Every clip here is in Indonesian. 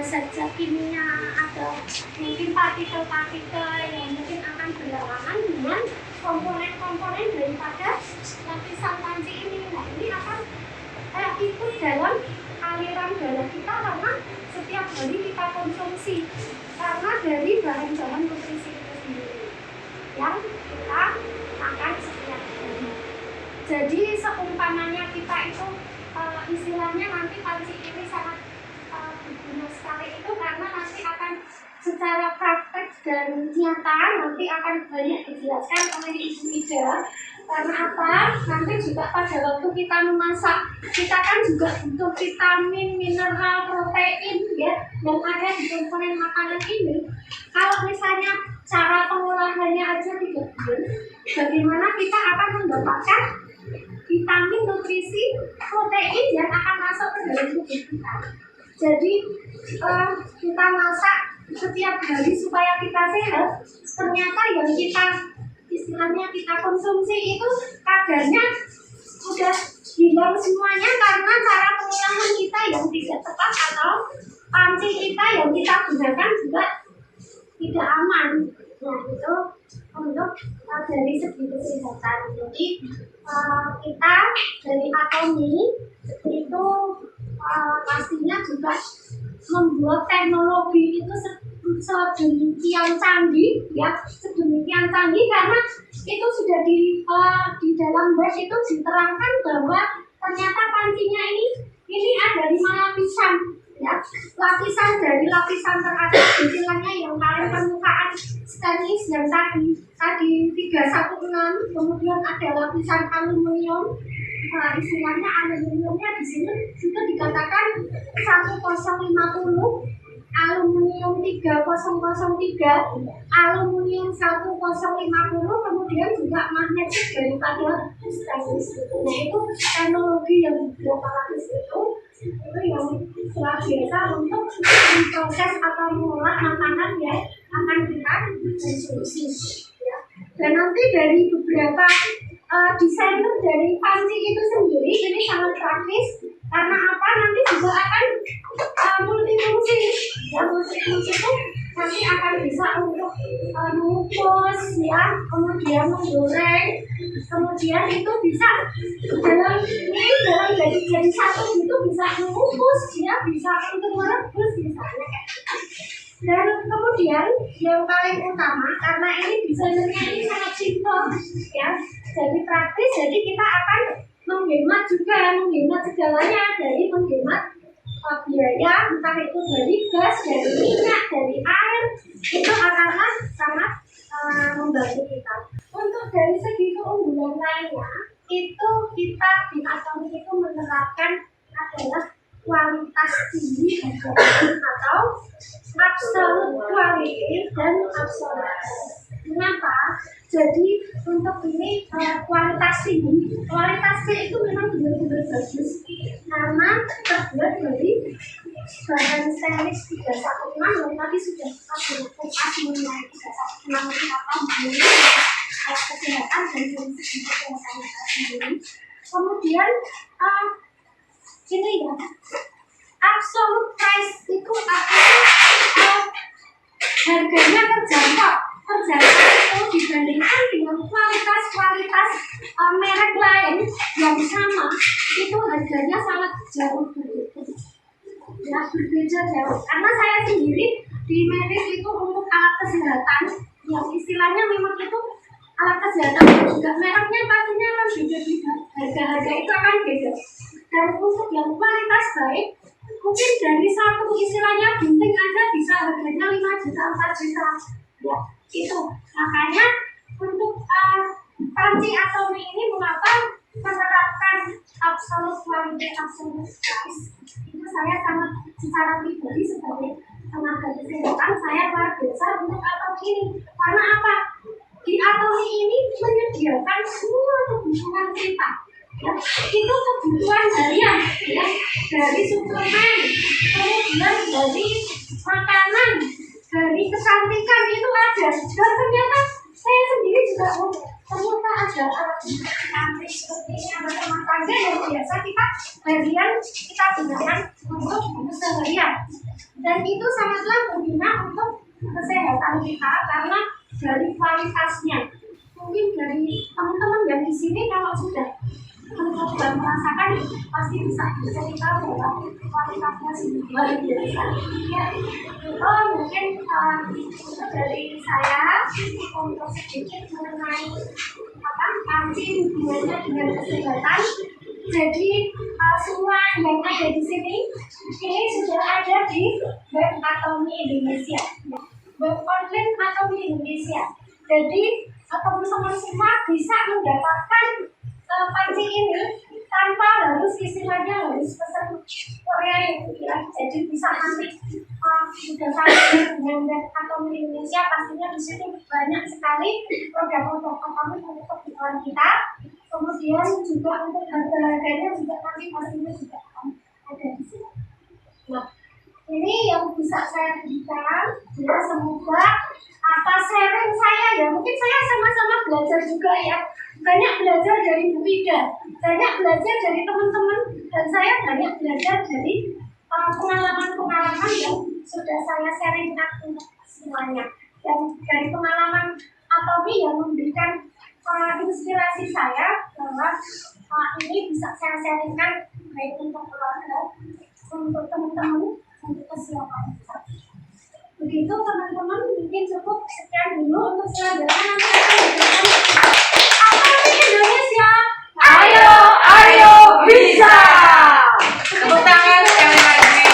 zat-zat kimia, ada mungkin partikel-partikel yang mungkin akan berhalangan dengan komponen-komponen daripada lapisan panci ini. Nah, ini akan ikut dalam aliran darah kita karena setiap hari kita konsumsi karena dari bahan-bahan nutrisi itu sendiri yang kita makan setiap hari. Jadi seumpamanya kita itu istilahnya nanti panci ini sangat berguna sekali itu karena nanti akan secara praktek dan nyata nanti akan banyak dijelaskan oleh Ibu Ida. Karena apa? Nanti juga pada waktu kita memasak, kita kan juga butuh vitamin, mineral, protein ya, yang ada di komponen makanan ini. Kalau misalnya cara pengolahannya aja tidak benar, bagaimana kita akan mendapatkan vitamin, nutrisi, protein yang akan masuk ke dalam tubuh kita. Jadi kita masak setiap hari supaya kita sehat, ternyata yang kita istilahnya kita konsumsi itu kadarnya sudah hilang semuanya karena cara pengolahan kita yang tidak tepat atau panci kita yang kita gunakan juga tidak aman. Nah, itu untuk dari segi kesehatan. Jadi kita dari Atomi itu pastinya juga membuat teknologi itu sedemikian canggih ya, sedemikian canggih karena itu sudah di dalam web itu diterangkan bahwa ternyata pancinya ini ada 5 lapisan ya, lapisan dari lapisan teratas istilahnya yang paling permukaan stainless yang tadi 316, kemudian ada lapisan aluminium. Istilahnya aluminiumnya di sini juga dikatakan 1050, aluminium 3003, aluminium 1050, kemudian juga magnetik daripada stainless. Nah, itu teknologi yang beberapa lapis itu yang luar biasa untuk proses atau mengolah makanan yang akan kita konsumsi ya. Dan nanti dari beberapa desain dari panci itu sendiri ini sangat praktis karena apa, nanti juga akan multifungsi ya, multifungsi itu nanti akan bisa untuk mengukus ya, kemudian menggoreng, kemudian itu bisa dalam jadi satu itu bisa mengukus ya, bisa untuk merebus misalnya. Dan kemudian yang paling utama karena ini desainnya ini sangat simpel ya, jadi praktis, jadi kita akan menghemat segalanya, dari menghemat biaya entah itu dari gas, dari minyak, dari air, itu akan sangat membantu kita. Untuk dari segi keunggulan lainnya itu kita di Atomi itu menerapkan adalah kualitas tinggi atau absolute quality dan absolute. Kenapa? Jadi untuk ini kualitas tinggi itu memang benar-benar bagus karena terbuat dari bahan stainless 316 yang tadi sudah mengenai 316 itu apa mengenai kesehatan dan segi kesehatan sendiri. Kemudian ini ya, absolute price itu artinya harganya terjangkau itu dibandingkan dengan kualitas merek lain yang sama, itu harganya sangat jauh berbeda ya, berbeda jauh. Karena saya sendiri di medis itu untuk alat kesehatan yang istilahnya memang itu alat kesehatan juga mereknya pastinya akan beda-beda, harga itu akan beda. Dan untuk yang kualitas baik mungkin dari satu istilahnya gunting aja bisa harganya 5 juta, 4 juta ya, itu makanya untuk panci Atomi ini mengapa menerapkan absolute quality, absolute price. Itu saya sangat secara pribadi sebagai tenaga kesehatan saya luar biasa untuk Atomi ini. Karena apa? Di Atomi ini menyediakan semua kebutuhan kita ya, itu kebutuhan harian ya, dari suplemen, kemudian dari makanan, dari kecantikan itu ada. Dan ternyata saya sendiri juga ternyata ada alat cantik seperti ini, alat rumah tangga yang biasa kita harian kita gunakan untuk seharian. Dan itu sangatlah berguna untuk kesehatan kita karena dari kualitasnya. Mungkin dari teman-teman yang di sini kalau sudah mencoba merasakan pasti bisa cerita bahwa kualitasnya luar biasa. Ya, itu mungkin dari saya untuk sedikit mengenai panci hubungannya dengan kesehatan. Jadi semua yang ada di sini ini sudah ada di web Atomi Indonesia, web online Atomi Indonesia. Jadi teman-teman semua bisa mendapatkan panci ini tanpa harus istilahnya harus pesan Korea ya. Jadi bisa nanti sudah sampai dengan web Atomi Indonesia, pastinya di sini banyak sekali produk-produk Atomi untuk kebutuhan kita. Kemudian juga untuk harga-harganya juga nanti pastinya juga akan ada di sini. Nah, ini yang bisa saya berikan. Ya, semoga atas sharing saya ya, mungkin saya sama-sama belajar juga ya. Banyak belajar dari Bu Ida, banyak belajar dari teman-teman, dan saya banyak belajar dari pengalaman-pengalaman yang sudah saya sharingkan untuk semuanya. Dan dari pengalaman Atomi yang memberikan inspirasi saya bahwa ini bisa saya sharingkan baik untuk keluarga, untuk teman-teman, untuk kesiapan. Begitu teman-teman, mungkin cukup sekian dulu untuk selanjutnya nanti akan diberikan Atomi Indonesia. Ayo, ayo bisa. Tepuk tangan sekali lagi.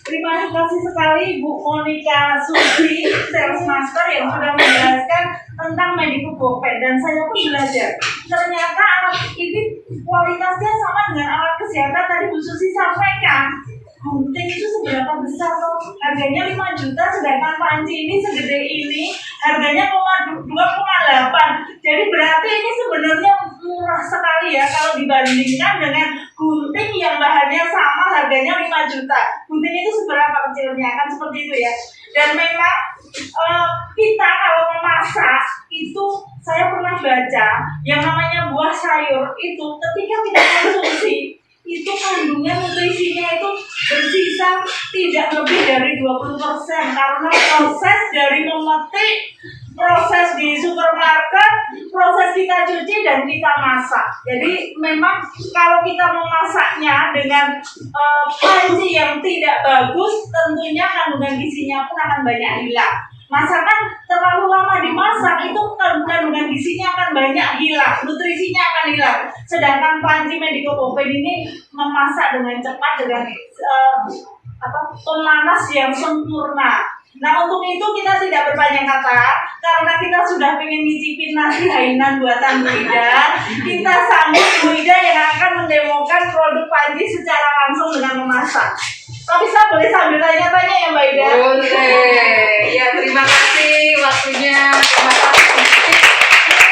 Terima kasih sekali Bu Monica Susi, Sales Master yang sudah menjelaskan tentang Medikopopen, dan saya pun belajar. Ternyata alat ini kualitasnya sama dengan alat kesehatan tadi Bu Susi sampaikan. Gunting itu seberapa besar loh? Harganya 5 juta, sedangkan panci ini segede ini harganya 2,8. Jadi berarti ini sebenarnya murah sekali ya kalau dibandingkan dengan gunting yang bahannya sama harganya 5 juta. Gunting itu seberapa kecilnya, kan seperti itu ya. Dan memang kita kalau memasak itu, saya pernah baca yang namanya buah sayur itu ketika kita konsumsi itu kandungan nutrisinya itu bersisa tidak lebih dari 20%, karena proses dari memetik, proses di supermarket, proses kita cuci dan kita masak. Jadi memang kalau kita memasaknya dengan panci yang tidak bagus, tentunya kandungan gizinya pun akan banyak hilang. Masakan terlalu lama dimasak itu kandungan gizinya akan banyak hilang, nutrisinya akan hilang. Sedangkan panci Medikopopen ini memasak dengan cepat dengan pemanas yang sempurna. Nah, untuk itu kita tidak berpanjang kata, karena kita sudah pengen nyicipin nasi hainan buatan Bu Ida. Kita sambut Bu Ida yang akan mendemokan produk panci secara langsung dengan memasak. Tapi saya boleh sambil tanya-tanya ya Mbak Ida? Boleh. Ya, terima kasih waktunya. Terima kasih.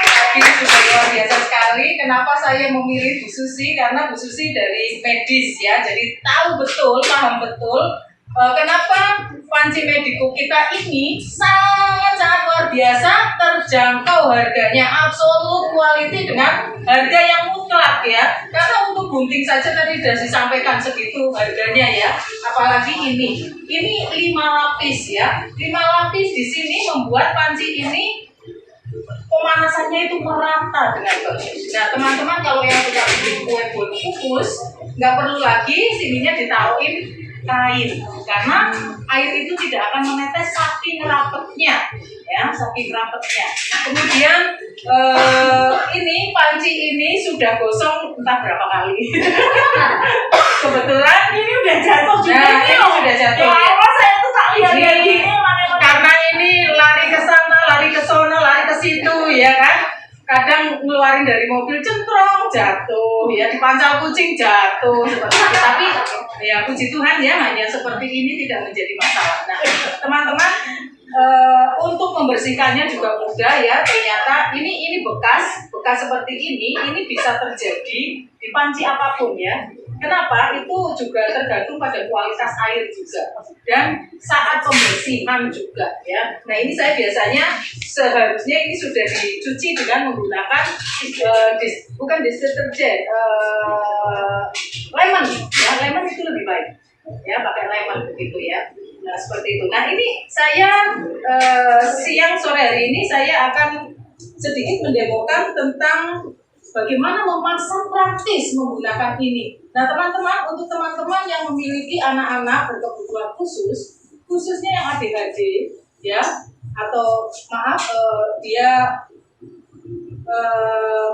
Tadi sudah luar biasa sekali. Kenapa saya memilih Bu Susi? Karena Bu Susi dari medis ya, jadi tahu betul, paham betul kenapa panci Mediko kita ini sangat-sangat luar biasa, terjangkau harganya, absolut quality dengan harga yang mutlak ya. Karena untuk gunting saja tadi sudah disampaikan segitu harganya ya. Apalagi ini 5 lapis ya. 5 lapis di sini membuat panci ini pemanasannya itu merata dengan bagus. Nah teman-teman, kalau yang sudah bikin kue buat kukus, nggak perlu lagi sininya ditaruhin kain, karena air itu tidak akan menetes saking rapetnya ya, saking rapetnya. Kemudian ini panci ini sudah gosong entah berapa kali. Kebetulan ini udah jatuh juga. Nah, ini sudah jatuh. Ya Allah, saya tuh tak lihat Ini, gini karena ini lari ke sana, lari ke sono, lari ke situ ya kan. Kadang ngeluarin dari mobil centrong jatuh ya, dipancal kucing jatuh seperti itu. Tapi ya puji Tuhan ya, hanya seperti ini tidak menjadi masalah. Nah teman-teman, untuk membersihkannya juga mudah ya. Ternyata ini bekas seperti ini bisa terjadi di panci apapun ya. Kenapa? Itu juga tergantung pada kualitas air juga dan saat pembersihan juga ya. Nah ini saya biasanya seharusnya ini sudah dicuci dengan menggunakan bukan deterjen, lemon ya, lemon itu lebih baik. ya, pakai lemon begitu ya. Nah seperti itu. Nah ini saya siang sore hari ini saya akan sedikit mendemokan tentang bagaimana memasak praktis menggunakan ini. Nah teman-teman, untuk teman-teman yang memiliki anak-anak berkebutuhan khusus, khususnya yang ADHD ya, atau maaf dia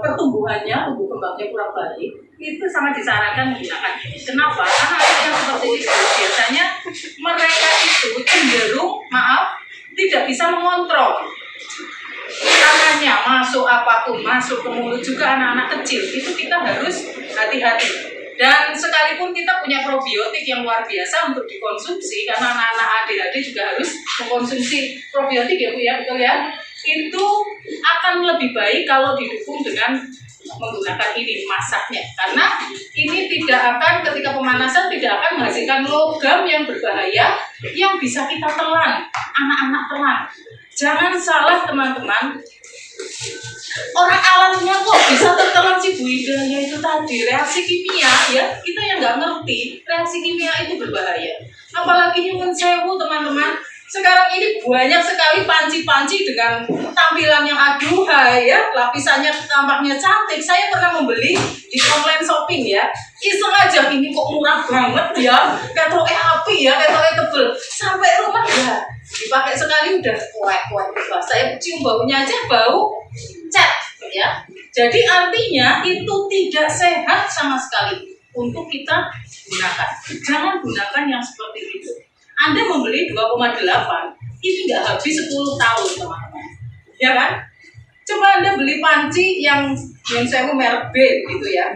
pertumbuhannya, tumbuh kembangnya kurang baik, itu sangat disarankan menggunakan ini. Kenapa? Karena anak yang seperti itu biasanya mereka itu cenderung tidak bisa mengontrol tangannya, masuk apapun, masuk ke mulut, juga anak-anak kecil itu kita harus hati-hati. Dan sekalipun kita punya probiotik yang luar biasa untuk dikonsumsi, karena anak-anak ADHD juga harus mengkonsumsi probiotik ya Bu ya, betul ya? Itu akan lebih baik kalau didukung dengan menggunakan ini masaknya, karena ini tidak akan, ketika pemanasan tidak akan menghasilkan logam yang berbahaya yang bisa kita telan, anak-anak telan. Jangan salah teman-teman, orang alamnya kok bisa tertelan si Bu Ida, yaitu tadi reaksi kimia ya, kita yang nggak ngerti reaksi kimia itu berbahaya. Apalagi nyuwun sewu teman-teman, sekarang ini banyak sekali panci-panci dengan tampilan yang aduhai ya, lapisannya tampaknya cantik. Saya pernah membeli di online shopping ya, iseng aja, ini kok murah banget ya, ketoknya api ya, ketoknya tebel, sampai rumah ya dipakai sekali udah kuat-kuat. Saya cium baunya aja bau cat ya. Jadi artinya itu tidak sehat sama sekali untuk kita gunakan. Jangan gunakan yang seperti itu. Anda membeli 2,8 itu nggak habis 10 tahun teman-teman, ya kan? Coba Anda beli panci yang saya merek B gitu ya,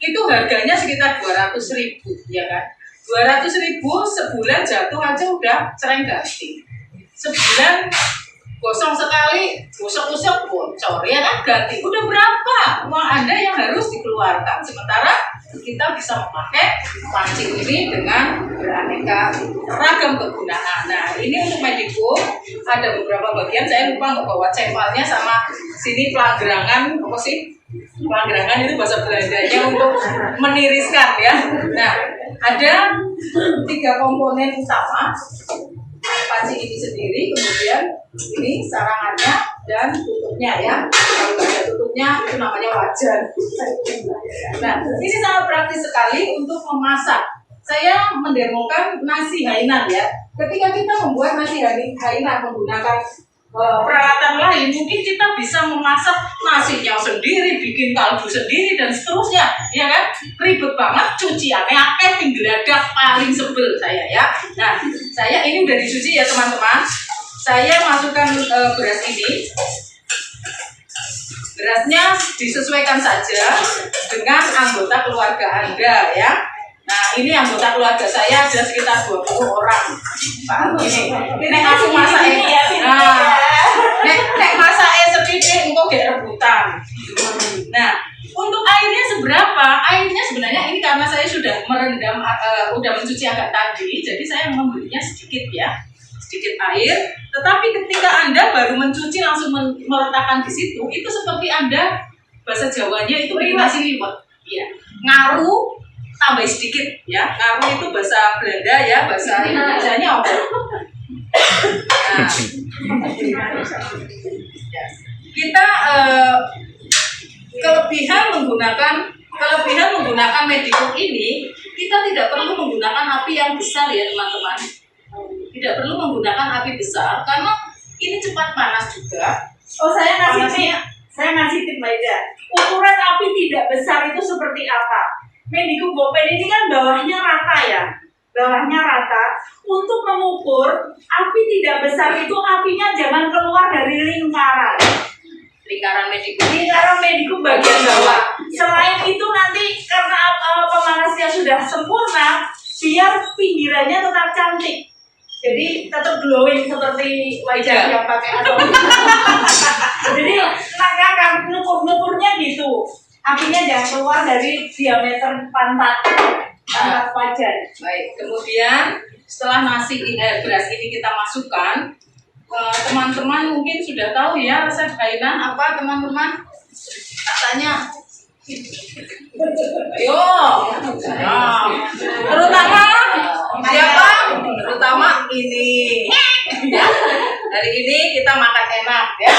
itu harganya sekitar 200.000 ya kan? 200.000 sebulan jatuh aja udah sering ganti. Sebulan gosong sekali, gosok-gosok bocor ya kan, ganti. Udah berapa uang Anda yang harus dikeluarkan, sementara kita bisa memakai panci ini dengan beraneka ragam kegunaan. Nah ini untuk medico ada beberapa bagian, saya lupa nggak bawa cempalnya, sama sini pelanggerangan, apa sih pelanggerangan itu bahasa Belandanya untuk meniriskan ya. Nah ada 3 komponen utama panci ini sendiri, kemudian ini sarangannya dan tutupnya ya. Kalau nggak ada tutupnya itu namanya wajan. Nah ini sangat praktis sekali untuk memasak. Saya mendemokan nasi Hainan ya. Ketika kita membuat nasi Hainan menggunakan peralatan lain, mungkin kita bisa memasak nasinya sendiri, bikin kaldu sendiri dan seterusnya, ya kan? Ribet banget, cuciannya akeh, tinggal paling sebel saya ya. Nah, saya ini udah dicuci ya teman-teman. Saya masukkan beras ini. Berasnya disesuaikan saja dengan anggota keluarga Anda ya. Nah, ini anggota keluarga saya ada sekitar 20 orang. Ini aku masak ini ya. Nah, nek masaknya sedikit engko gak rebutan. Nah, untuk airnya seberapa? Airnya sebenarnya ini karena saya sudah merendam, udah mencuci agak tadi, jadi saya memberinya sedikit ya, sedikit air. Tetapi ketika Anda baru mencuci langsung meletakkan di situ, itu seperti Anda, bahasa Jawanya itu nasi liwet. Ya, ngaruh tambah sedikit ya. Ngaruh itu bahasa Belanda ya, bahasa Indonesianya apa? Nah, kita kelebihan menggunakan medico ini, kita tidak perlu menggunakan api yang besar ya teman-teman. Tidak perlu menggunakan api besar karena ini cepat panas juga. Oh, saya ngasih tip Mbak Ida. Ukuran api tidak besar itu seperti apa? Medico Bopen ini kan bawahnya rata ya. Bawahnya rata. Untuk mengukur api tidak besar itu, apinya jangan keluar dari lingkaran medico bagian bawah. Selain itu nanti karena pemanasnya sudah sempurna, biar pinggirannya tetap cantik. Jadi tetap glowing seperti wajah yang pakai atau jadi akan nukur-nukurnya gitu. Apinya jangan keluar dari diameter pantat wajah. Baik, kemudian setelah beras ini kita masukkan, teman-teman mungkin sudah tahu ya resep Hainan apa teman-teman? Katanya Yo, nah, terutama siapa? Terutama ini. Ya, hari ini kita makan enak ya.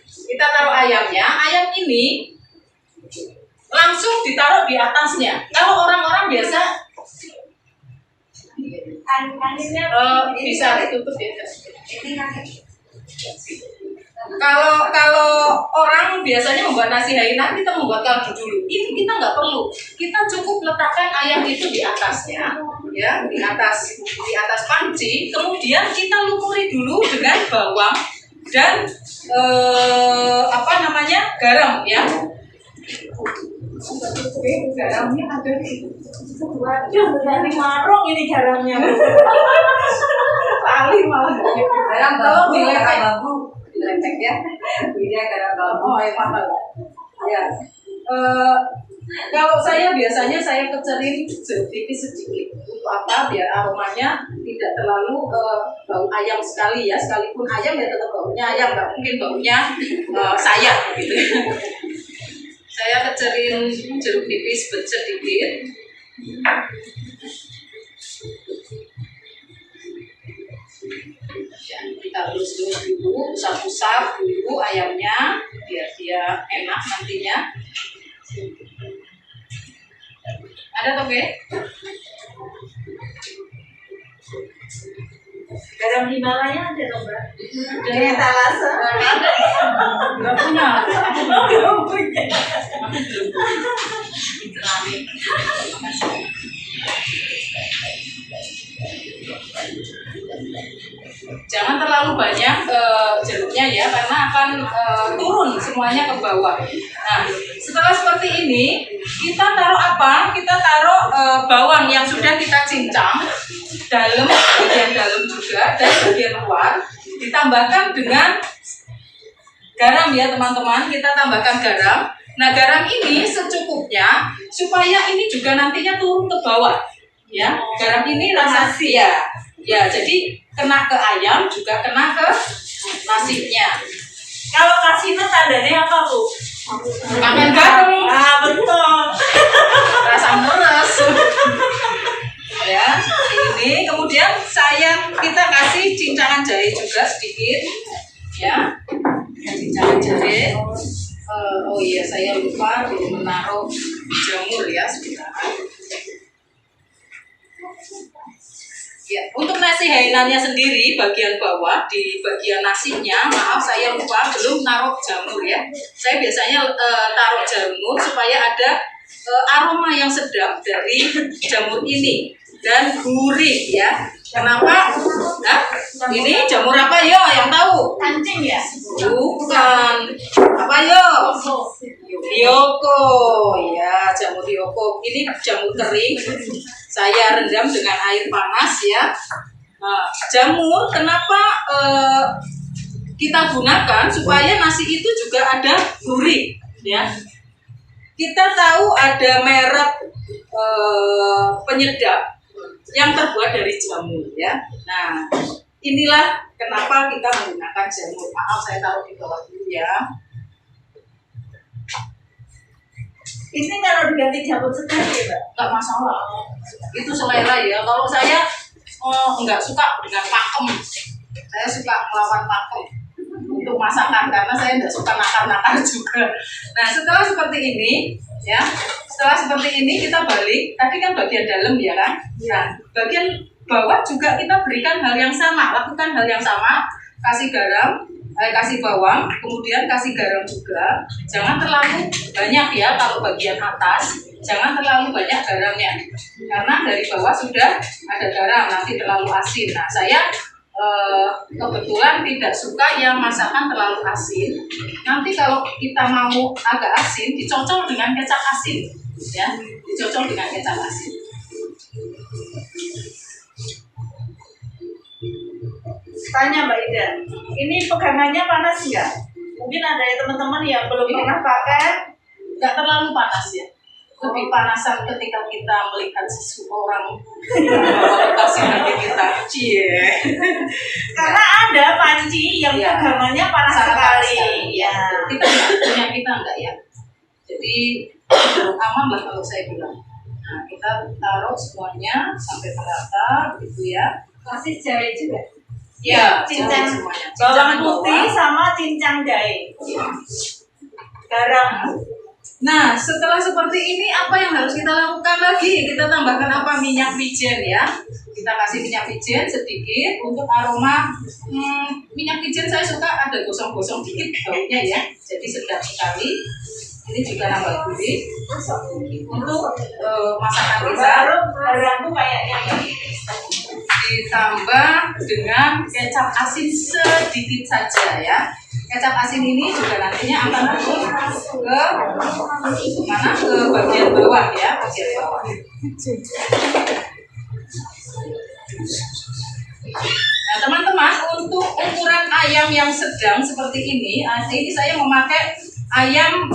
Kita taruh ayamnya. Ayam ini langsung ditaruh di atasnya. Kalau orang-orang biasa Anginnya bisa ditutup ya. Kalau orang biasanya membuat nasi Hainat, kita membuat kaldu dulu. Itu kita nggak perlu. Kita cukup letakkan ayam itu di atasnya, ya, di atas panci. Kemudian kita lumuri dulu dengan bawang dan garam, ya. Garamnya ada di waduh, dari marung ini garamnya. kali malah garam tolong dilepek ya. Dia garam tolong. Oh, mahal. Ya. Kalau saya biasanya saya kecerin jeruk tipis sedikit. Untuk apa? Biar aromanya tidak terlalu bau ayam sekali ya. Sekalipun ayam ya tetap baunya ayam, nggak mungkin baunya sayap gitu. Saya kecerin jeruk tipis sedikit. Kita lulus dulu, usap-usap dulu ayamnya biar dia enak nantinya. Ada toh, Be? Garam Himalaya ada dong, Mbak? Dari etalase. Nggak punya. Nggak punya. Jangan terlalu banyak jeruknya ya, karena akan turun semuanya ke bawah. Nah, setelah seperti ini, kita taruh apa? Kita taruh bawang yang sudah kita cincang, bagian dalam juga dan bagian luar. Ditambahkan dengan garam ya teman-teman, kita tambahkan garam. Nah, garam ini secukupnya supaya ini juga nantinya turun ke bawah. Ya, garam ini rasa ya, jadi kena ke ayam juga kena ke nasinya. Kalau kasino tandanya apa, Bu? Makan garam. Ah, betul. Rasa meres. Ya, ini kemudian kita kasih cincangan jahe juga sedikit. Ya, cincangan jahe. Oh iya, saya lupa belum menaruh jamur ya sebentar. Ya, untuk nasi Hainannya sendiri bagian bawah di bagian nasinya, maaf saya lupa belum naruh jamur ya. Saya biasanya taruh jamur supaya ada aroma yang sedap dari jamur ini dan gurih ya. Kenapa? Nah, ini jamur apa yo yang tahu? Kancing ya? Bukan. Apa yo? Ryoko. Ya, jamur ryoko. Ini jamur kering. Saya rendam dengan air panas ya. Nah, jamur kenapa kita gunakan supaya nasi itu juga ada gurih ya. Kita tahu ada merek penyedap yang terbuat dari jamur ya. Nah, inilah kenapa kita menggunakan jamur. Maaf saya taruh di bawah dulu ya. Ini kalau diganti jamur segar ya, Mbak? Nggak masalah. Itu selera ya. Kalau saya nggak suka dengan pakem. Saya suka melawan pakem untuk masakan karena saya nggak suka nakar-nakar juga. Nah, setelah seperti ini ya, setelah seperti ini kita balik. Tadi kan bagian dalam ya kan? Nah, bagian bawah juga kita berikan hal yang sama. Lakukan hal yang sama. Kasih garam, kasih bawang, kemudian kasih garam juga. Jangan terlalu banyak ya kalau bagian atas. Jangan terlalu banyak garamnya. Karena dari bawah sudah ada garam, nanti terlalu asin. Nah, saya kebetulan tidak suka yang masakan terlalu asin. Nanti kalau kita mau agak asin, dicocol dengan kecap asin. Ya, dicocol dengan kecap asin. Tanya Mbak Ida, ini pegangannya panas nggak? Mungkin ada ya teman-teman yang belum pernah pakai. Nggak terlalu panas ya. Lebih panasan ketika kita melihat seseorang kasih nanti kita Karena ada panci yang pegangannya panas sekali. Ya. Kita punya kita enggak ya? Jadi cukup aman lah kalau saya bilang. Nah, kita taruh semuanya sampai merata begitu ya. Kasih jahe juga. Ya, Cincang semuanya. bawang Cincangan putih bawang. sama cincang jahe. Garam. Nah, setelah seperti ini apa yang harus kita lakukan lagi? Kita tambahkan apa? Minyak wijen ya. Kita kasih minyak wijen sedikit untuk aroma. Minyak wijen saya suka ada gosong-gosong dikit baunya ya. Jadi sedap sekali. Ini juga nambah gurih untuk masakan kita. Baru garam tuh kayaknya Ditambah dengan kecap asin sedikit saja ya. Kecap asin ini juga nantinya akan masuk ke mana? Ke bagian bawah ya, bagian bawah. Nah teman-teman, untuk ukuran ayam yang sedang seperti ini saya memakai ayam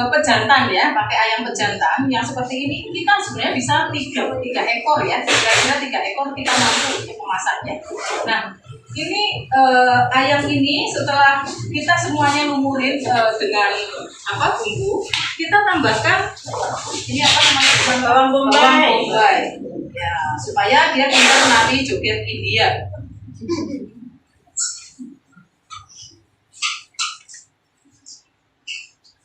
pejantan ya, pakai ayam pejantan yang seperti ini. Kita sebenarnya bisa tiga ekor ya, kira-kira 3 ekor kita mampu untuk memasaknya. Nah ini ayam ini setelah kita semuanya lumurin dengan bumbu, kita tambahkan ini apa namanya? bawang bombay. Ya, supaya dia pintar menari joget India.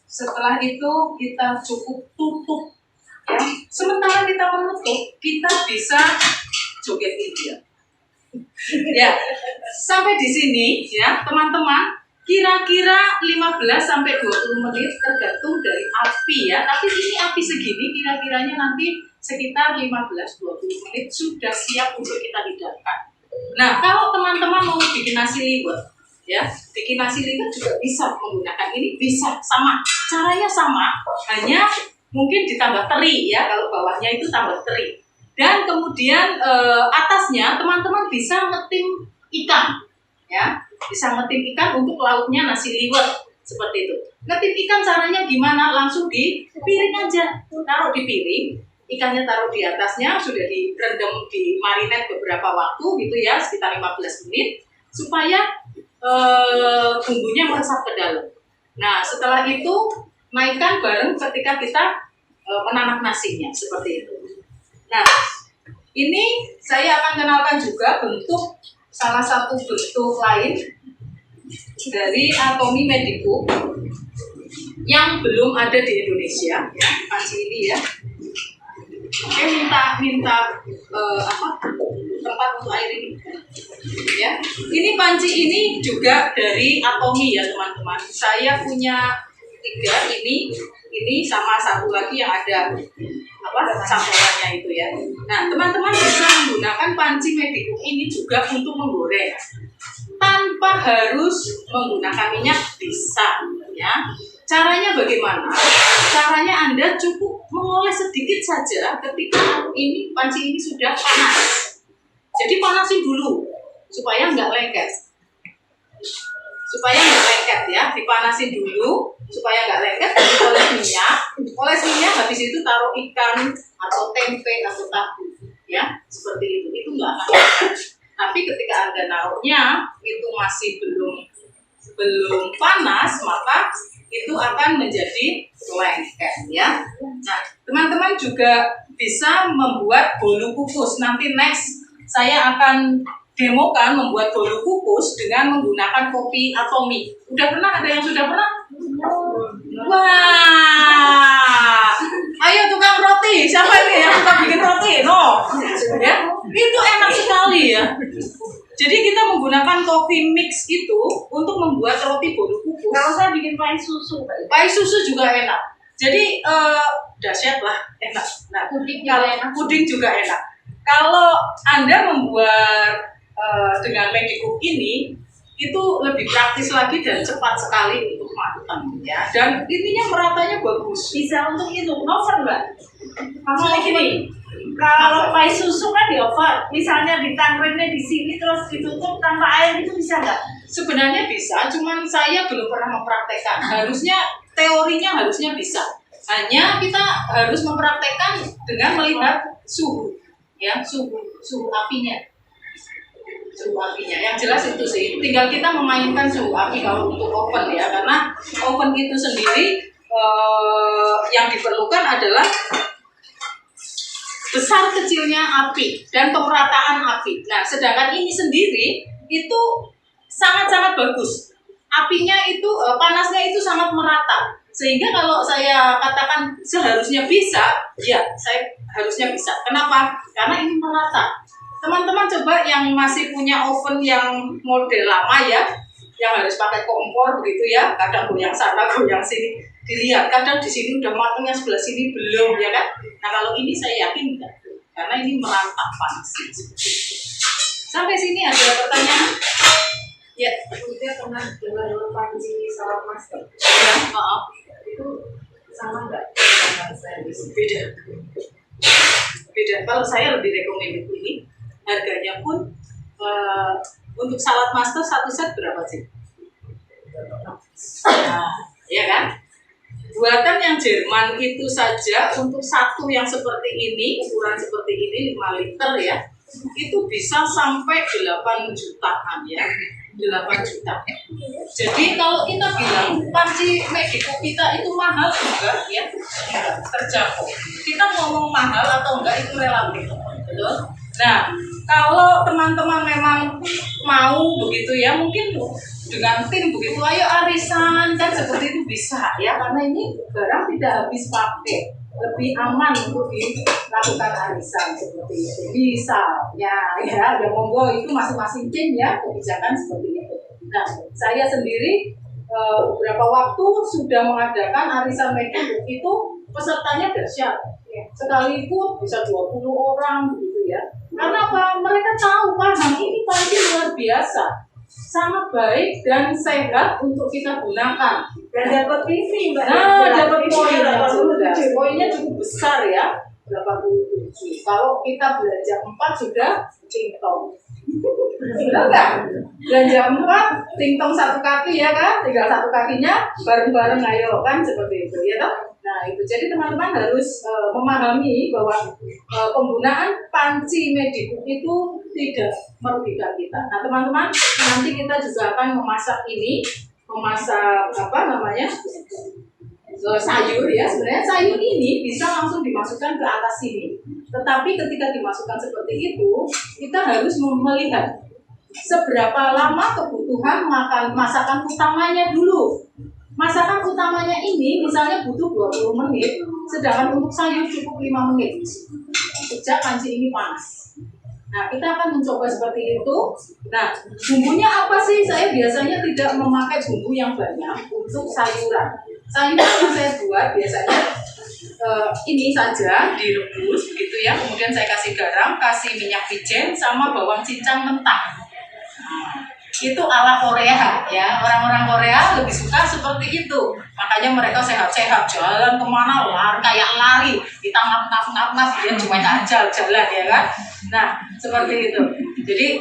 Setelah itu kita cukup tutup ya. Sementara kita menutup, kita bisa joget India. Ya, sampai di sini ya teman-teman, kira-kira 15 sampai 20 menit tergantung dari api ya. Tapi ini api segini kira-kiranya nanti sekitar 15-20 menit sudah siap untuk kita hidangkan. Nah, kalau teman-teman mau bikin nasi liwet ya, bikin nasi liwet juga bisa menggunakan ini, bisa sama. Caranya sama, hanya mungkin ditambah teri ya, kalau bawahnya itu tambah teri. Dan kemudian atasnya teman-teman bisa ngetim ikan ya, bisa ngetim ikan untuk lauknya nasi liwet seperti itu. Ngetim ikan caranya gimana? Langsung di piring aja, taruh di piring, ikannya taruh di atasnya, sudah direndam di marinate beberapa waktu gitu ya, sekitar 15 menit supaya bumbunya meresap ke dalam. Nah setelah itu naikkan bareng ketika kita menanak nasinya seperti itu. Nah, ini saya akan kenalkan juga bentuk salah satu bentuk lain dari Atomy Medico yang belum ada di Indonesia ya, panci ini ya. Saya minta tempat untuk air ini ya. Ini panci ini juga dari Atomy ya teman-teman. Saya punya 3 ini sama satu lagi yang ada campurannya itu ya. Nah teman-teman bisa menggunakan panci Medico ini juga untuk menggoreng tanpa harus menggunakan minyak, bisa ya. Caranya bagaimana? Caranya Anda cukup mengoles sedikit saja ketika ini panci ini sudah panas. Jadi panasin dulu supaya nggak lengket. Ya, dipanasin dulu supaya nggak lengket. Oles minyak, habis itu taruh ikan atau tempe atau tahu ya, seperti itu. Itu nggak akan lengket. Tapi ketika Anda naruhnya itu masih belum panas, maka itu akan menjadi lengket ya. Nah, teman-teman juga bisa membuat bolu kukus. Nanti next saya akan demokan membuat bolu kukus dengan menggunakan kopi Atomy. Ada yang sudah pernah? Wah, ayo tukang roti, siapa ini yang suka bikin roti? No, ya, itu enak sekali ya. Jadi kita menggunakan coffee mix itu untuk membuat roti bolu kukus. Kalau saya bikin pie susu, Pie susu juga enak. Jadi dahsyat lah, enak. Nah, puding juga enak. Kalau Anda membuat dengan Medico ini, itu lebih praktis lagi dan cepat sekali untuk matang ya. Dan ininya meratanya bagus. bisa untuk itu oven mbak. Kalau Gini, kalau pie susu kan di oven, misalnya ditangkrinnya di sini terus ditutup tanpa air, itu bisa nggak? sebenarnya bisa, cuman saya belum pernah mempraktekkan. Teorinya harusnya bisa. Hanya kita harus mempraktekkan dengan melihat suhu ya, suhu apinya. Yang jelas itu sih, tinggal kita memainkan suhu api kalau untuk oven ya, karena oven itu sendiri yang diperlukan adalah besar kecilnya api dan pemerataan api. Nah, sedangkan ini sendiri itu sangat-sangat bagus. Apinya itu, panasnya itu sangat merata. Sehingga kalau saya katakan seharusnya bisa, ya saya harusnya bisa. Kenapa? Karena ini merata. Teman-teman coba yang masih punya oven yang model lama ya, yang harus pakai kompor begitu ya, kadang goyang sana, goyang sini. Dilihat, kadang di sini udah matangnya, sebelah sini belum, ya kan? Nah, kalau ini saya yakin enggak, karena ini merata panasnya. Sampai sini ada pertanyaan? Ya. Dia pernah dengar panci salad master. Ya, maaf. Itu sama nggak? Beda. Beda. Kalau saya lebih recommended ini, harganya pun untuk salad master satu set berapa sih? Nah, ya kan? Buatan yang Jerman itu saja untuk satu yang seperti ini, ukuran seperti ini 5 liter ya, itu bisa sampai 8 jutaan ya, 8 juta. Jadi kalau kita bilang panci Medico kita itu mahal juga ya, terjangkau. Kita ngomong mahal atau enggak itu relatif, betul? Nah, kalau teman-teman memang mau begitu ya, mungkin dengan tim begitu, ayo arisan kan seperti itu bisa ya, karena ini barang tidak habis pakai, lebih aman untuk dilakukan arisan seperti itu. Bisa ya, ya monggo, itu masing-masing tim ya kebijakan seperti itu. Nah, saya sendiri beberapa waktu sudah mengadakan arisan Medico itu, pesertanya dahsyat. Sekali ikut bisa 20 orang gitu ya. Karena apa? Mereka tahu paham ini panci luar biasa, sangat baik dan sehat untuk kita gunakan. Dan dapat TV mbak. Nah, dapat poinnya juga. Poinnya cukup besar ya, 87. Kalau kita belanja 4 sudah tingtong. Benar nggak? Belanja 4 tingtong 1 kaki ya kan? Tinggal 1 kakinya bareng-bareng, ayo kan seperti itu ya toh. Nah itu, jadi teman-teman harus memahami bahwa penggunaan panci Medico itu tidak merugikan kita. Nah teman-teman, nanti kita juga akan memasak ini, memasak apa namanya, sayur ya. Sebenarnya sayur ini bisa langsung dimasukkan ke atas sini. Tetapi ketika dimasukkan seperti itu, kita harus melihat seberapa lama kebutuhan masakan utamanya dulu. Masakan utamanya ini misalnya butuh 20 menit, sedangkan untuk sayur cukup 5 menit sejak panci ini panas. Nah, kita akan mencoba seperti itu. Nah, bumbunya apa sih? Saya biasanya tidak memakai bumbu yang banyak untuk sayuran. Sayuran yang saya buat biasanya ini saja direbus begitu ya, kemudian saya kasih garam, kasih minyak wijen sama bawang cincang mentah. Itu ala Korea ya, orang-orang Korea lebih suka seperti itu, makanya mereka sehat-sehat, jalan kemana lari kayak lari, kita ngap-ngap dia cuma aja jalan ya kan. Nah seperti itu, jadi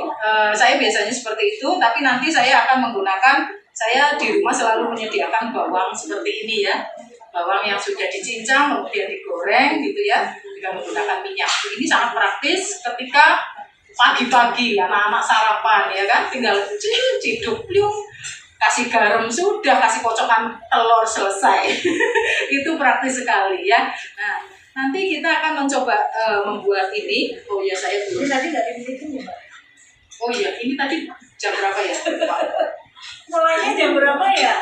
saya biasanya seperti itu, tapi nanti saya akan menggunakan, saya di rumah selalu menyediakan bawang seperti ini ya, bawang yang sudah dicincang kemudian digoreng gitu ya, dengan menggunakan minyak. Ini sangat praktis ketika pagi-pagi anak-anak sarapan ya kan, tinggal ciduk pliung, kasih garam sudah, kasih kocokan telur selesai. Itu praktis sekali ya. Nah nanti kita akan mencoba membuat ini. Oh ya, saya belum. Ini tadi nggak dibikin ya mbak? Oh iya, ini tadi jam berapa ya? Mulainya jam berapa ya?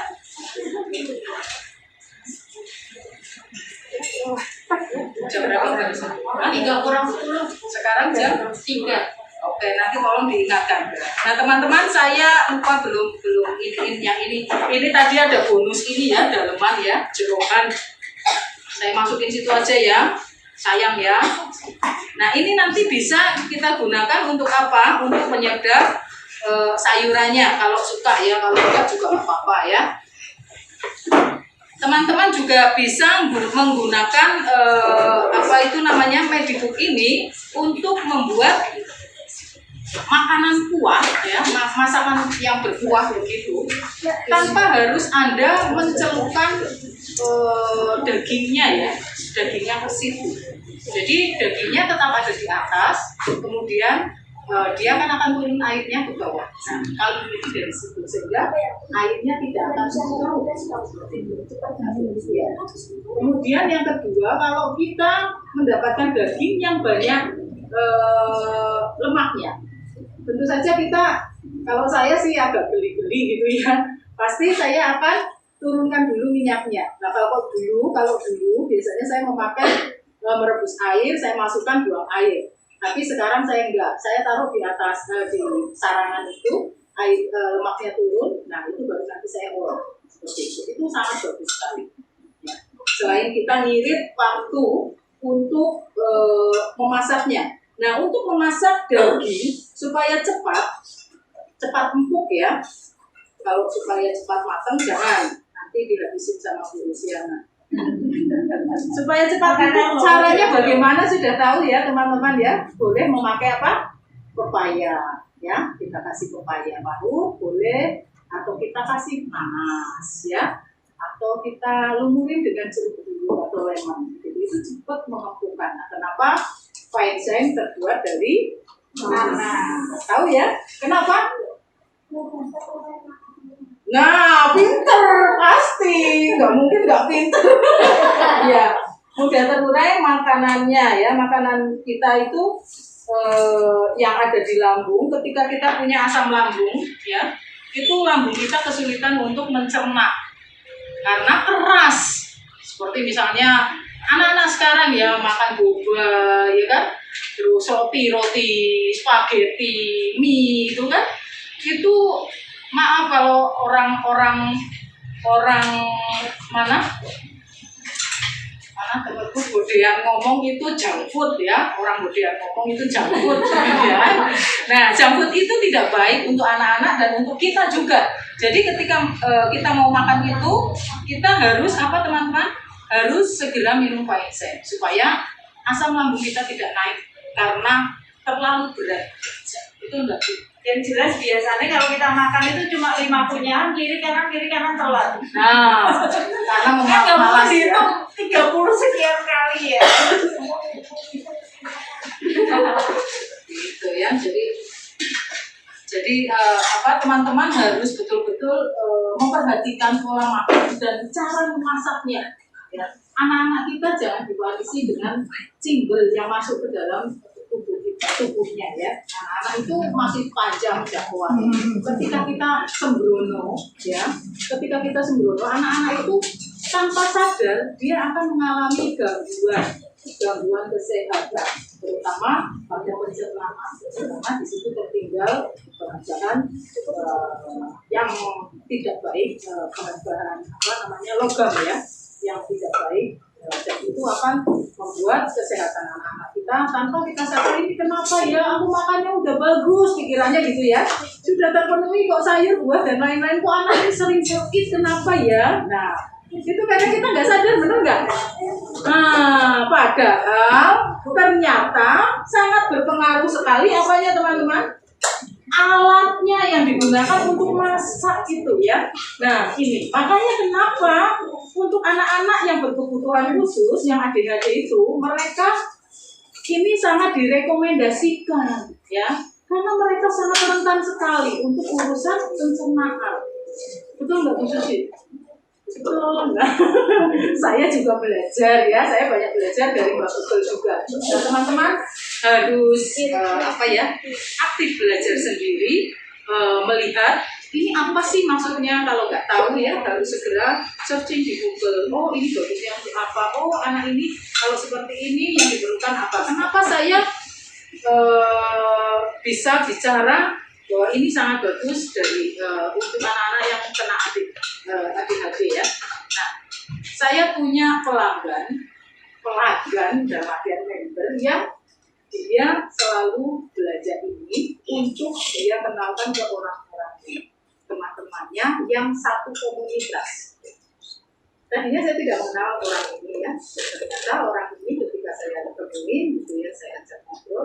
Jam berapa harusnya? 3:40. Sekarang jam 3. Oke, nanti tolong diingatkan. Nah teman-teman, saya lupa belum ini tadi ada bonus ini ya, daleman ya, jeroan. Saya masukin situ aja ya, sayang ya. Nah ini nanti bisa kita gunakan untuk apa? Untuk menyedap sayurannya kalau suka ya, kalau enggak juga nggak apa-apa ya. Teman-teman juga bisa menggunakan apa itu namanya Medico ini untuk membuat makanan kuah ya, masakan yang berkuah begitu, tanpa harus Anda mencelupkan dagingnya ya, dagingnya ke situ. Jadi dagingnya tetap ada di atas, kemudian dia kan akan turun airnya ke bawah. Nah, kalau itu dari situ sehingga airnya tidak akan surut. Ya. Kemudian yang kedua, kalau kita mendapatkan daging yang banyak lemaknya, tentu saja kita, kalau saya sih agak geli-geli gitu ya, pasti saya akan turunkan dulu minyaknya. Nah kalau dulu biasanya saya memakai merebus air, saya masukkan buang air. Tapi sekarang saya enggak, saya taruh di atas di sarangan itu, air lemaknya turun. Nah itu baru nanti saya olah seperti itu. Itu sangat bagus sekali. Ya. Selain kita ngirit waktu untuk memasaknya. Nah untuk memasak daging supaya cepat empuk ya. Kalau supaya cepat matang jangan nanti dihabisin sama Bu Luciana. Supaya cepat empuk caranya bagaimana sudah tahu ya teman-teman ya. Boleh memakai apa? Pepaya ya. Kita kasih pepaya baru boleh, atau kita kasih nanas ya, atau kita lumurin dengan jeruk purut atau lemon. Jadi itu cepat mengempukkan. Nah, kenapa? Weizen terbuat dari nanas. Tahu ya? Kenapa? Nah, pinter pasti, nggak mungkin nggak pinter. Ya, mudah terurai makanannya ya. Makanan kita itu yang ada di lambung. Ketika kita punya asam lambung, ya, itu lambung kita kesulitan untuk mencerna karena keras. Seperti misalnya anak-anak sekarang ya makan boba, ya kan, terus roti, spaghetti, mie itu kan, itu maaf kalau orang mana temanku bodean ngomong itu junk food ya, orang bodean ngomong itu junk food ya. Nah junk food itu tidak baik untuk anak-anak dan untuk kita juga. Jadi ketika kita mau makan itu, kita harus apa teman-teman? Harus segera minum Weizen supaya asam lambung kita tidak naik karena terlalu berat. Itu enggak. Yang jelas biasanya kalau kita makan itu cuma 5 kunyahan, kiri kanan telat. Nah, karena malas ya. 30 sekian kali ya. Gitu ya. Jadi apa teman-teman harus betul-betul memperhatikan pola makan dan cara memasaknya. Ya. Anak-anak kita jangan diwarisi dengan cimbel yang masuk ke dalam tubuhnya ya. Anak-anak itu masih panjang jangkauan. Ketika kita sembrono ya, anak-anak itu tanpa sadar dia akan mengalami gangguan kesehatan, terutama pada pencernaan. Karena di situ tertinggal bahan yang tidak baik, bahan logam ya, yang tidak baik. Dan itu akan membuat kesehatan anak-anak kita tanpa kita sadar, ini kenapa ya, aku makannya udah bagus, pikirannya gitu ya, sudah terpenuhi kok sayur, buah dan lain-lain, kok anak ini sering sakit, kenapa ya? Nah itu karena kita nggak sadar, benar nggak? Nah padahal ternyata sangat berpengaruh sekali apanya teman-teman? Alatnya yang digunakan untuk masak itu ya. Nah ini makanya kenapa untuk anak-anak yang berkebutuhan khusus, yang ADHD itu, mereka ini sangat direkomendasikan ya, karena mereka sangat rentan sekali untuk urusan pencernaan. Betul nggak Bu Susi? Betul nggak? Saya juga belajar ya, saya banyak belajar dari Mbak Putri juga. Nah teman-teman harus aktif belajar sendiri, melihat ini apa sih maksudnya. Kalau nggak tahu ya harus segera searching di Google. Oh ini bagusnya untuk apa? Oh anak ini kalau seperti ini yang diperlukan apa? Kenapa saya bisa bicara bahwa ini sangat bagus dari untuk anak-anak yang kena ADHD ya. Nah saya punya pelanggan dalam artian member yang dia selalu belajar ini untuk dia kenalkan ke orang-orang teman-temannya yang satu komunitas. Tadinya saya tidak mengenal orang ini ya. Ternyata orang ini ketika saya ketemuin gitu ya, saya ajak ngobrol,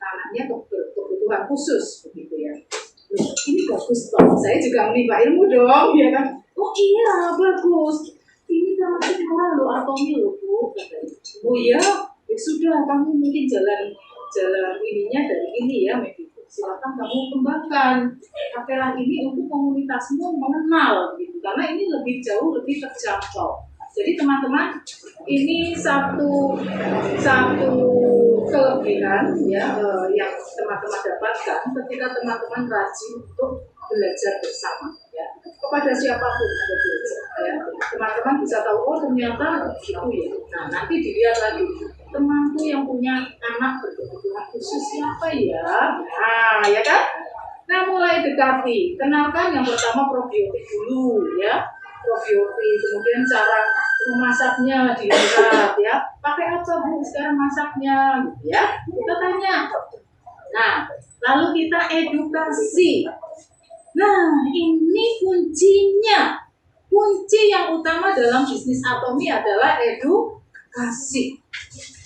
anaknya berkebutuhan khusus begitu ya. Ini bagus toh. Saya juga menimba ilmu dong, ya kan? Oh iya bagus. Ini sama orang lo atomi lo Bu. Oh iya. Ya sudah, kamu mungkin jalan jalan ininya dari ini ya, Medico. Silakan kamu kembangkan tapera ini untuk komunitasmu mengenal gitu, karena ini lebih jauh, lebih terjangkau. Jadi teman-teman, ini satu kelebihan ya yang teman-teman dapatkan ketika teman-teman rajin untuk belajar bersama ya, kepada siapapun Anda belajar ya. Teman-teman bisa tahu, oh ternyata gitu ya. Nah, nanti dilihat lagi, temanku yang punya anak berkebutuhan khusus siapa ya? Nah, ya kan? Nah, mulai dekati. Kenalkan yang pertama probiotik dulu ya. Probiotik, kemudian cara memasaknya dilihat ya. Pakai apa Bu sekarang masaknya gitu ya. Kita tanya. Nah, lalu kita edukasi. Nah, ini kuncinya. Kunci yang utama dalam bisnis Atomi adalah edukasi.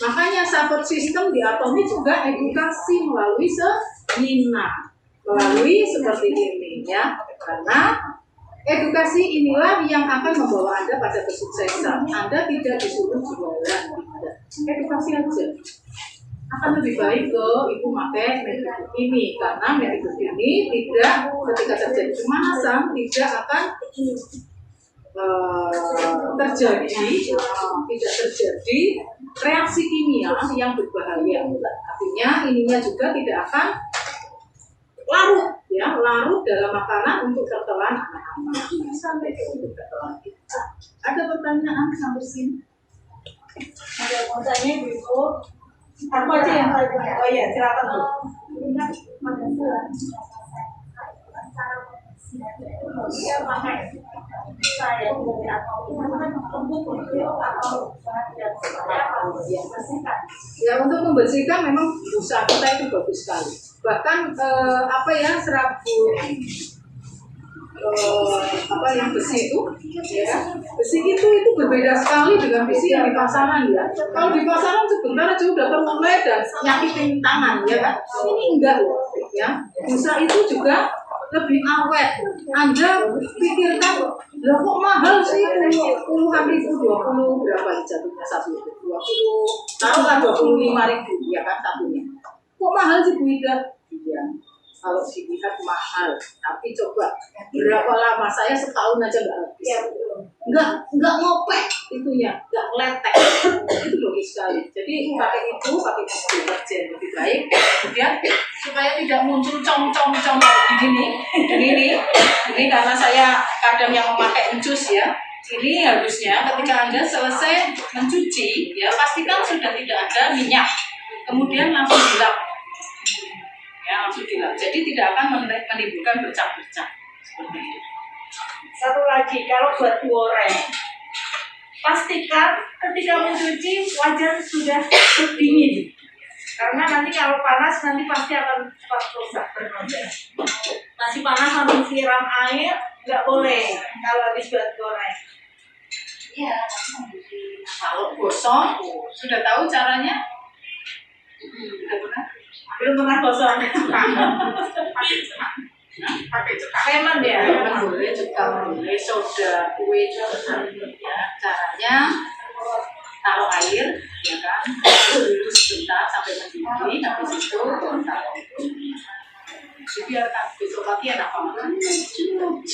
Makanya support system di Atomi juga edukasi melalui seminar, melalui seperti ini ya. Karena edukasi inilah yang akan membawa Anda pada kesuksesan. Anda tidak disuruh jualan, tidak. Edukasi aja. Akan lebih baik ke ibu pakai Medico ini, karena Medico ini tidak, ketika terjadi pemanasan tidak akan tidak terjadi reaksi kimia yang berbahaya. Artinya ininya juga tidak akan larut dalam makanan untuk tertelan anak-anak sampai ke untuk tertelan kita. Ada pertanyaan sampai sini? Ada mau tanya Ibu? Aku aja yang oh iya, silakan Bu. Ya, untuk membersihkan memang busa kita itu bagus sekali. Bahkan serabut yang besi itu ya, besi itu berbeda sekali dengan besi yang di pasaran ya. Kalau di pasaran sebentar aja udah termulai dan nyakitin tangan ya kan. Ini enggak ya. Busa itu juga lebih awet. Anda pikirkan, loh kok mahal sih puluhan ribu, 20 berapa jatuhnya satu itu, 20, taruhlah 25.000 ya kan satunya. Kok mahal sih Bu Ida? Iya. Kalau dilihat mahal, tapi coba berapa lama, saya setahun aja nggak habis. Nggak ngopek itunya, nggak ngeletek. Itu bagus sekali. Jadi pakai deterjen lebih baik. Kemudian supaya tidak muncul cong ini karena saya kadang yang memakai encus ya. Ini harusnya ketika Anda selesai mencuci ya, pastikan sudah tidak ada minyak. Kemudian langsung dilap. Ya, langsung dilap. Jadi tidak akan menimbulkan bercak-bercak seperti itu. Satu lagi, kalau buat goreng, pastikan ketika mencuci wajan sudah dingin. Karena nanti kalau panas nanti pasti akan cepat rusak bernoda. Masih panas langsung siram air, nggak boleh kalau habis buat goreng. Iya, kalau gosong sudah tahu caranya? Sudah pernah? Belum pernah gosong. Pakai cetak. Lemon ya. Lemon boleh, cetak boleh, soda, kue juga ya. Caranya taruh air, ya kan? Dulu sebentar sampai mendidih, habis itu taruh. Dibiarkan besok pagi enak banget. Cuk.